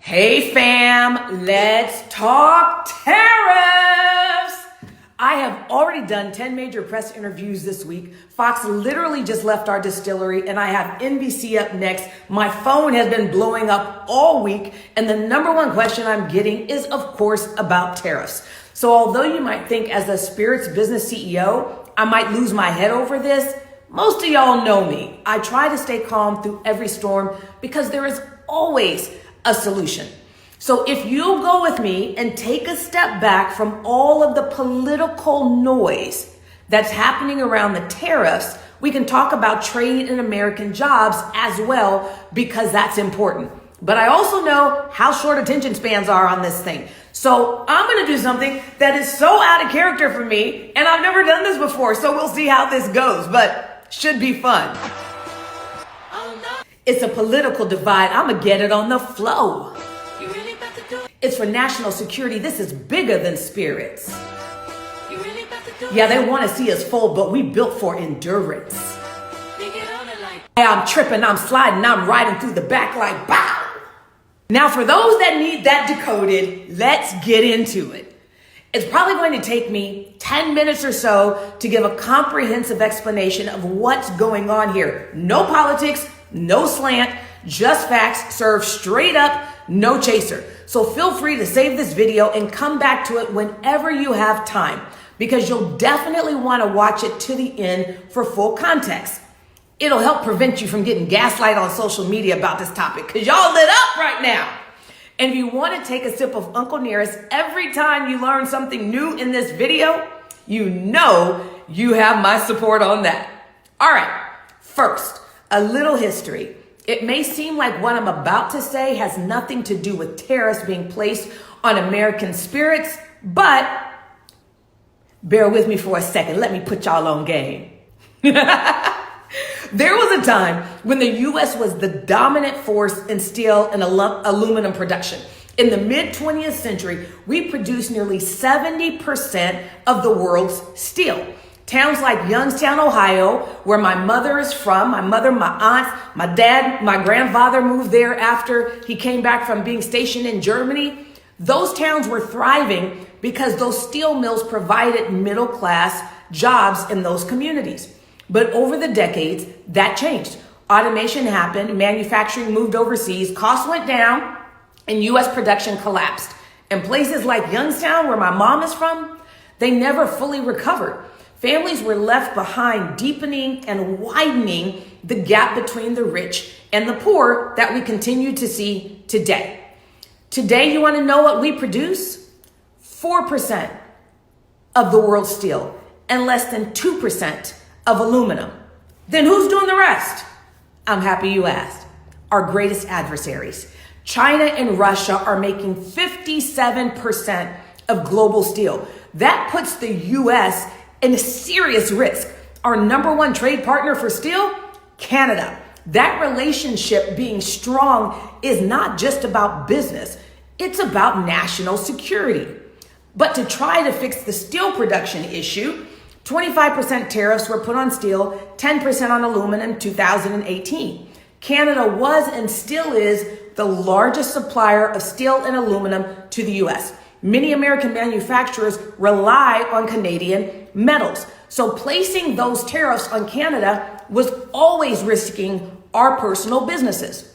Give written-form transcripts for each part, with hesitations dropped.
Hey fam, let's talk tariffs. I have already done 10 major press interviews this week. Fox literally just left our distillery and I have NBC up next. My phone has been blowing up all week and the number one question I'm getting is of course about tariffs. So although you might think as a spirits business CEO, I might lose my head over this, most of y'all know me. I try to stay calm through every storm because there is always a solution. So if you'll go with me and take a step back from all of the political noise that's happening around the tariffs, we can talk about trade and American jobs as well, because that's important. But I also know how short attention spans are on this thing. So I'm going to do something that is so out of character for me, and I've never done this before. So we'll see how this goes, but should be fun. It's a political divide. I'm going to get it on the flow. It's for national security. This is bigger than spirits. Yeah, they want to see us fold, but we built for endurance. I'm tripping, I'm sliding, I'm riding through the back like bow. Now, for those that need that decoded, let's get into it. It's probably going to take me 10 minutes or so to give a comprehensive explanation of what's going on here. No politics, no slant, just facts served straight up, no chaser. So feel free to save this video and come back to it whenever you have time, because you'll definitely want to watch it to the end for full context. It'll help prevent you from getting gaslight on social media about this topic, because y'all lit up right now. And if you want to take a sip of Uncle Nearest every time you learn something new in this video, you know you have my support on that. All right, first, a little history. It may seem like what I'm about to say has nothing to do with tariffs being placed on American spirits, but bear with me for a second. Let me put y'all on game. There was a time when the U.S. was the dominant force in steel and aluminum production. In the mid-20th century, we produced nearly 70% of the world's steel. Towns like Youngstown, Ohio, where my mother is from, my mother, my aunts, my dad, my grandfather moved there after he came back from being stationed in Germany. Those towns were thriving because those steel mills provided middle-class jobs in those communities. But over the decades, that changed. Automation happened, manufacturing moved overseas, costs went down, and U.S. production collapsed. And places like Youngstown, where my mom is from, they never fully recovered. Families were left behind, deepening and widening the gap between the rich and the poor that we continue to see today. Today, you want to know what we produce? 4% of the world's steel and less than 2% of aluminum. Then who's doing the rest? I'm happy you asked. Our greatest adversaries. China and Russia are making 57% of global steel. That puts the U.S. in a serious risk. Our number one trade partner for steel, Canada. That relationship being strong is not just about business. It's about national security. But to try to fix the steel production issue, 25% tariffs were put on steel, 10% on aluminum in 2018. Canada was and still is the largest supplier of steel and aluminum to the U.S. Many American manufacturers rely on Canadian metals. So placing those tariffs on Canada was always risking our personal businesses.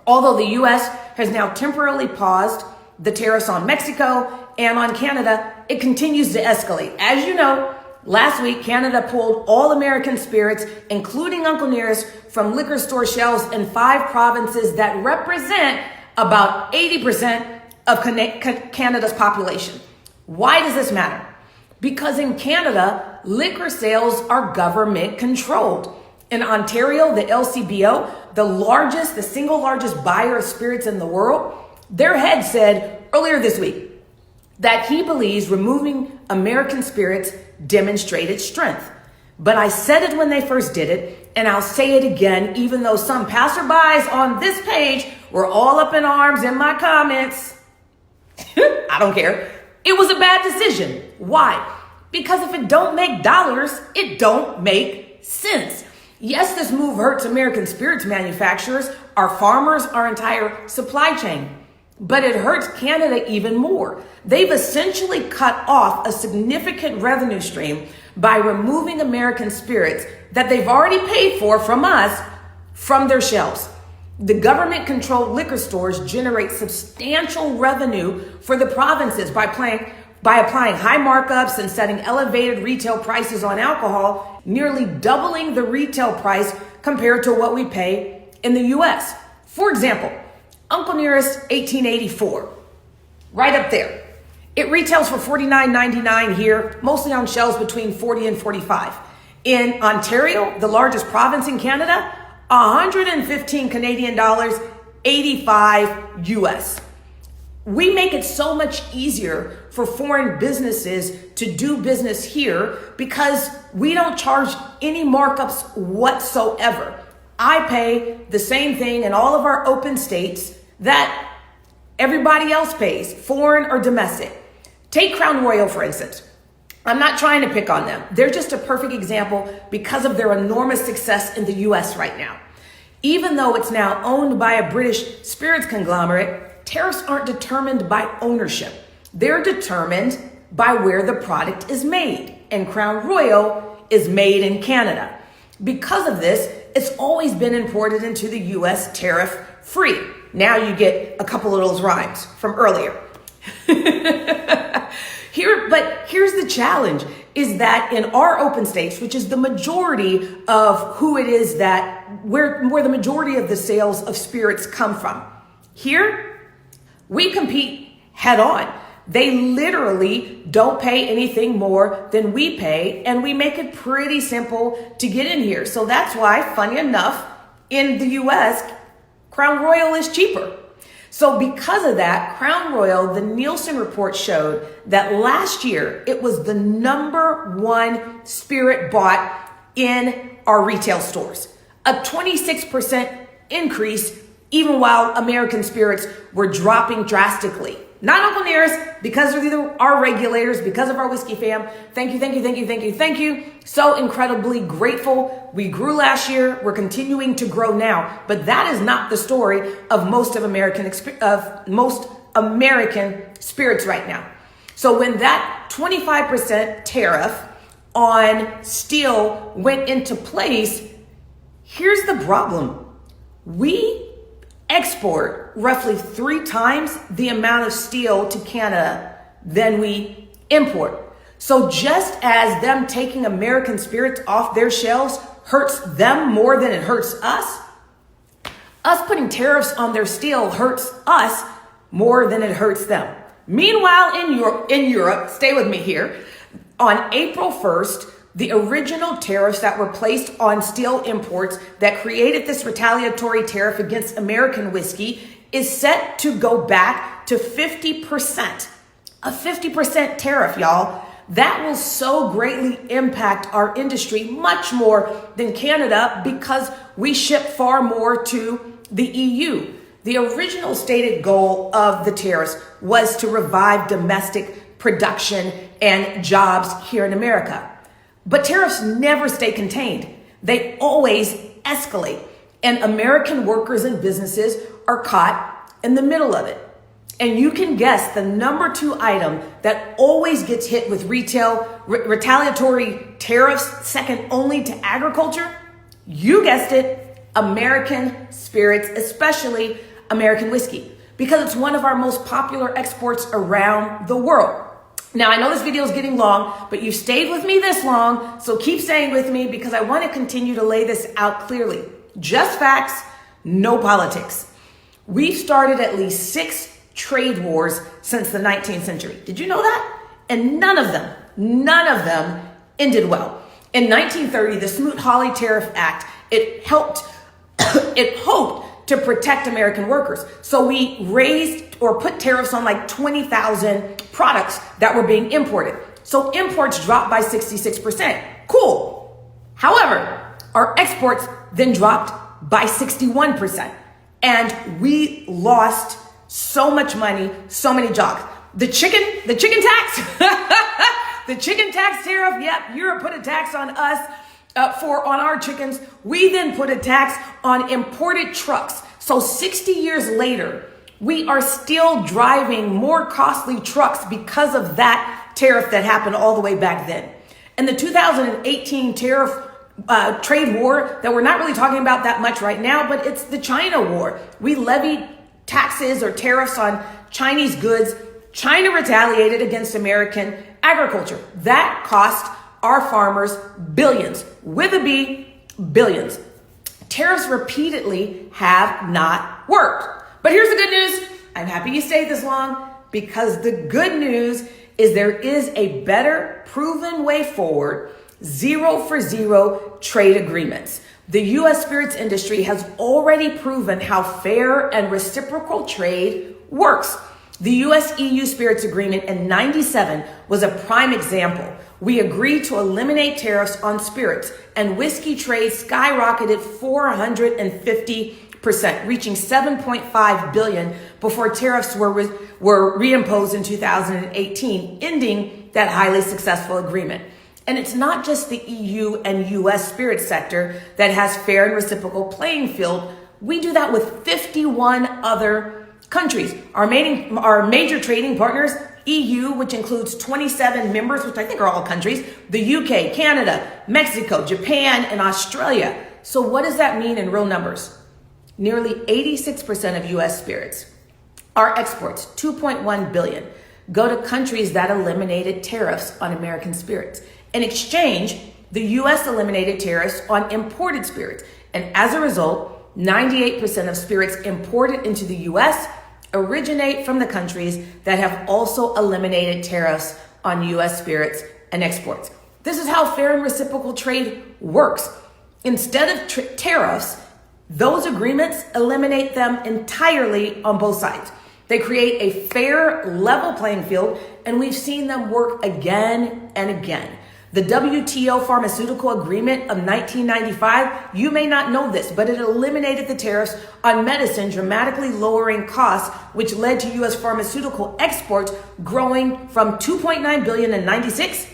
Although the U.S. has now temporarily paused the tariffs on Mexico and on Canada, it continues to escalate. As you know, last week, Canada pulled all American spirits, including Uncle Nearest, from liquor store shelves in 5 provinces that represent about 80% of Canada's population. Why does this matter? Because in Canada, liquor sales are government controlled. In Ontario, the LCBO, the single largest buyer of spirits in the world, their head said earlier this week that he believes removing American spirits demonstrated strength. But I said it when they first did it, and I'll say it again, even though some passerbys on this page were all up in arms in my comments. I don't care. It was a bad decision. Why? Because if it don't make dollars, it don't make sense. Yes, this move hurts American spirits manufacturers, our farmers, our entire supply chain. but it hurts Canada even more. They've essentially cut off a significant revenue stream by removing American spirits that they've already paid for from us from their shelves. The government-controlled liquor stores generate substantial revenue for the provinces by applying high markups and setting elevated retail prices on alcohol, nearly doubling the retail price compared to what we pay in the US. For example, Uncle Nearest 1884, right up there. It retails for $49.99 here, mostly on shelves between $40 and $45. In Ontario, the largest province in Canada, 115 Canadian dollars, 85 US. We make it so much easier for foreign businesses to do business here because we don't charge any markups whatsoever. I pay the same thing in all of our open states that everybody else pays, foreign or domestic. Take Crown Royal, for instance. I'm not trying to pick on them. They're just a perfect example because of their enormous success in the US right now. Even though it's now owned by a British spirits conglomerate, tariffs aren't determined by ownership. They're determined by where the product is made. And Crown Royal is made in Canada. Because of this, it's always been imported into the US tariff free. Now you get a couple of those rhymes from earlier. But here's the challenge, is that in our open states, which is the majority of who it is that where the majority of the sales of spirits come from, here we compete head on. They literally don't pay anything more than we pay, and we make it pretty simple to get in here. So that's why, funny enough, in the US, Crown Royal is cheaper. So because of that, Crown Royal, the Nielsen report showed that last year it was the #1 spirit bought in our retail stores. A 26% increase, even while American spirits were dropping drastically. Not Uncle Nearest, because of our regulators, because of our whiskey fam. Thank you, thank you, thank you, thank you, thank you. So incredibly grateful. We grew last year. We're continuing to grow now. But that is not the story of most American spirits right now. So when that 25% tariff on steel went into place, here's the problem. We export roughly 3 times the amount of steel to Canada than we import. So just as them taking American spirits off their shelves hurts them more than it hurts us putting tariffs on their steel hurts us more than it hurts them. Meanwhile, in Europe, stay with me here, on April 1st, the original tariffs that were placed on steel imports that created this retaliatory tariff against American whiskey is set to go back to 50%. A 50% tariff, y'all. That will so greatly impact our industry, much more than Canada, because we ship far more to the EU. The original stated goal of the tariffs was to revive domestic production and jobs here in America. But tariffs never stay contained. They always escalate. And American workers and businesses are caught in the middle of it. And you can guess the #2 item that always gets hit with retaliatory tariffs, second only to agriculture. You guessed it, American spirits, especially American whiskey, because it's one of our most popular exports around the world. Now, I know this video is getting long, but you've stayed with me this long, so keep staying with me because I want to continue to lay this out clearly. Just facts, no politics. We've started at least 6 trade wars since the 19th century. Did you know that? And none of them ended well. In 1930, the Smoot-Hawley Tariff Act, it hoped to protect American workers. So we raised or put tariffs on like 20,000 products that were being imported. So imports dropped by 66%. Cool. However, our exports then dropped by 61%. And we lost so much money, so many jobs. The chicken tax, the chicken tax tariff. Yep, Europe put a tax on us on our chickens. We then put a tax on imported trucks. So 60 years later, We are still driving more costly trucks because of that tariff that happened all the way back then. And the 2018 tariff trade war that we're not really talking about that much right now, but it's the China war. We levied taxes or tariffs on Chinese goods. China retaliated against American agriculture. That cost our farmers billions, with a B, billions. Tariffs repeatedly have not worked. But here's the good news. I'm happy you stayed this long, because the good news is there is a better proven way forward: 0 for 0 trade agreements. The U.S. spirits industry has already proven how fair and reciprocal trade works. The U.S.-EU spirits agreement in '97 was a prime example. We agreed to eliminate tariffs on spirits, and whiskey trade skyrocketed 450%, reaching $7.5 billion before tariffs were reimposed in 2018, ending that highly successful agreement. And it's not just the EU and US spirit sector that has fair and reciprocal playing field. We do that with 51 other countries. Our major trading partners, EU, which includes 27 members, which I think are all countries, the UK, Canada, Mexico, Japan, and Australia. So what does that mean in real numbers? Nearly 86% of US spirits, our exports, 2.1 billion, go to countries that eliminated tariffs on American spirits. In exchange, the US eliminated tariffs on imported spirits. And as a result, 98% of spirits imported into the US originate from the countries that have also eliminated tariffs on US spirits and exports. This is how fair and reciprocal trade works. Instead of tariffs, those agreements eliminate them entirely on both sides. They create a fair, level playing field, and we've seen them work again and again. The WTO pharmaceutical agreement of 1995, you may not know this, but it eliminated the tariffs on medicine, dramatically lowering costs, which led to U.S. pharmaceutical exports growing from $2.9 billion in 96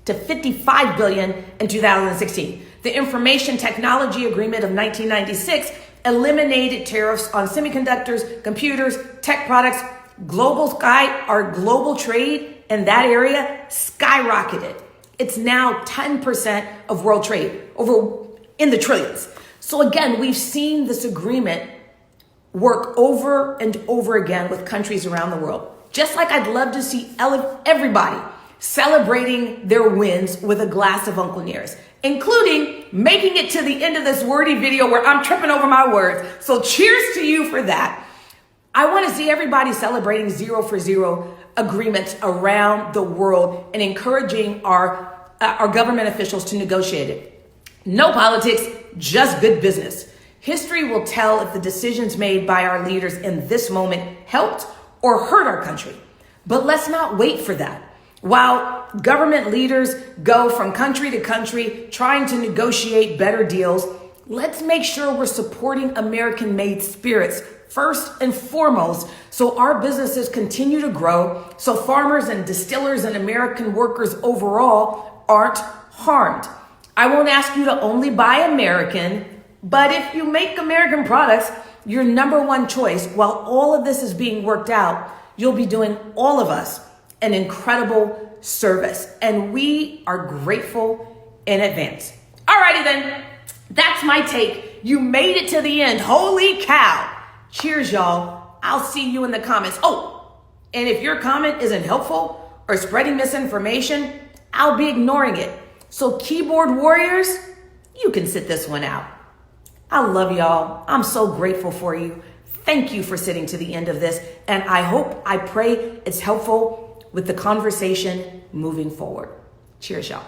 to $55 billion in 2016. The Information Technology Agreement of 1996 eliminated tariffs on semiconductors, computers, tech products. Our global trade in that area skyrocketed. It's now 10% of world trade, over in the trillions. So again, we've seen this agreement work over and over again with countries around the world. Just like I'd love to see everybody celebrating their wins with a glass of Uncle Nearest, including making it to the end of this wordy video where I'm tripping over my words. So cheers to you for that. I want to see everybody celebrating 0 for 0 agreements around the world and encouraging our government officials to negotiate it. No politics, just good business. History will tell if the decisions made by our leaders in this moment helped or hurt our country. But let's not wait for that. While government leaders go from country to country trying to negotiate better deals, let's make sure we're supporting American-made spirits first and foremost, so our businesses continue to grow, so farmers and distillers and American workers overall aren't harmed. I won't ask you to only buy American, but if you make American products your number one choice, while all of this is being worked out, you'll be doing all of us an incredible service, and we are grateful in advance. Alrighty then, that's my take. You made it to the end. Holy cow. Cheers, y'all. I'll see you in the comments. Oh, and if your comment isn't helpful or spreading misinformation, I'll be ignoring it. So keyboard warriors, you can sit this one out. I love y'all. I'm so grateful for you. Thank you for sitting to the end of this. And I pray it's helpful with the conversation moving forward. Cheers, y'all.